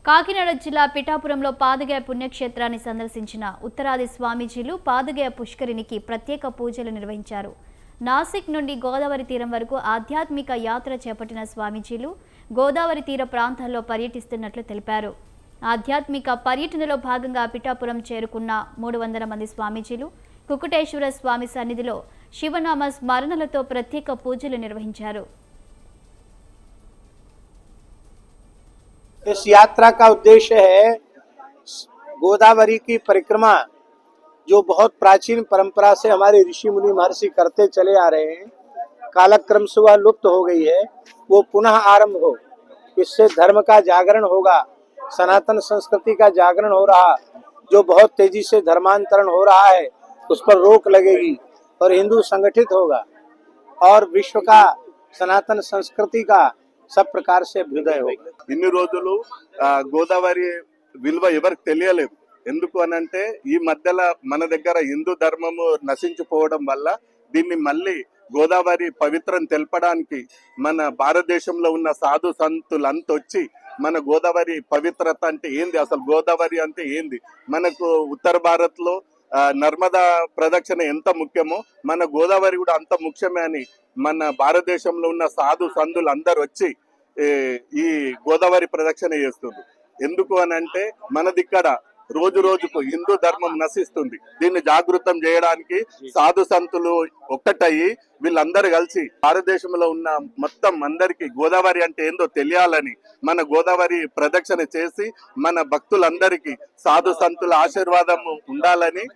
కాకినాడ జిల్లా పిఠాపురంలో పాదగయ పుణ్యక్షేత్రాన్ని సందర్శించిన ఉత్తరాది స్వామీజీలు పాదగయ పుష్కరిణికి ప్రత్యేక పూజలు నిర్వహించారు. నాసిక్ నుండి గోదావరి తీరం వరకు ఆధ్యాత్మిక యాత్ర చేపట్టిన స్వామీజీలు గోదావరి తీర ప్రాంతాల్లో పర్యటిస్తున్నట్లు తెలిపారు. ఆధ్యాత్మిక పర్యటనలో భాగంగా పిఠాపురం చేరుకున్న 300 మంది స్వామీజీలు కుకుటేశ్వర స్వామి సన్నిధిలో శివనామ స్మరణలతో ప్రత్యేక పూజలు నిర్వహించారు. इस यात्रा का उद्देश्य है गोदावरी की परिक्रमा, जो बहुत प्राचीन परंपरा से हमारे ऋषि मुनि महर्षि करते चले आ रहे हैं, कालक्रम से वह लुप्त हो गई है, वो पुनः आरंभ हो। इससे धर्म का जागरण होगा, सनातन संस्कृति का जागरण हो रहा, जो बहुत तेजी से धर्मांतरण हो रहा है उस पर रोक लगेगी और हिंदू संगठित होगा और विश्व का सनातन संस्कृति का सब प्रकार से अभ्युदय होगा। ఇన్ని రోజులు గోదావరి విలువ ఎవరికి తెలియలేదు. ఎందుకు అనంటే ఈ మధ్యలో మన దగ్గర హిందూ ధర్మము నశించిపోవడం వల్ల దీన్ని మళ్ళీ గోదావరి పవిత్రం తెలపడానికి మన భారతదేశంలో ఉన్న సాధు సంతులంతా వచ్చి మన గోదావరి పవిత్రత అంటే ఏంది, అసలు గోదావరి అంటే ఏంది, మనకు ఉత్తర భారత్ లో నర్మదా ప్రదక్షిణ ఎంత ముఖ్యమో మన గోదావరి కూడా అంత ముఖ్యమే అని మన భారతదేశంలో ఉన్న సాధు సంతులు అందరు వచ్చి ఈ గోదావరి ప్రదక్షిణ చేస్తుంది. ఎందుకు అని అంటే మనదిక్కడ రోజు రోజుకు హిందూ ధర్మం నశిస్తుంది. దీన్ని జాగృతం చేయడానికి సాధు సంతులు ఒక్కటయ్యి వీళ్ళందరూ కలిసి భారతదేశంలో ఉన్న మొత్తం అందరికి గోదావరి అంటే ఏందో తెలియాలని మన గోదావరి ప్రదక్షిణ చేసి మన భక్తులందరికీ సాధు సంతుల ఆశీర్వాదం ఉండాలని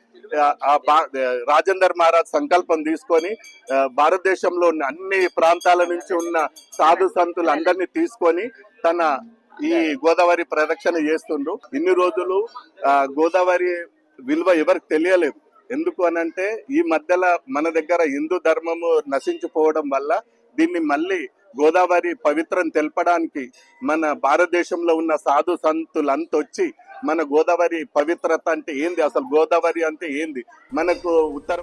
రాజేందర్ మహారాజ్ సంకల్పం తీసుకొని భారతదేశంలో ఉన్న అన్ని ప్రాంతాల నుంచి ఉన్న సాధు సంతులు అందరినీ తీసుకొని తన ఈ గోదావరి ప్రదక్షిణ చేస్తుండ్రు. ఇన్ని రోజులు గోదావరి విలువ ఎవరికి తెలియలేదు. ఎందుకు అనంటే ఈ మధ్యలో మన దగ్గర హిందూ ధర్మము నశించిపోవడం వల్ల దీన్ని మళ్ళీ గోదావరి పవిత్రం తెలపడానికి మన భారతదేశంలో ఉన్న సాధు సంతులంతా వచ్చి మన గోదావరి పవిత్రత అంటే ఏంది, అసలు గోదావరి అంటే ఏంది, మనకు ఉత్తర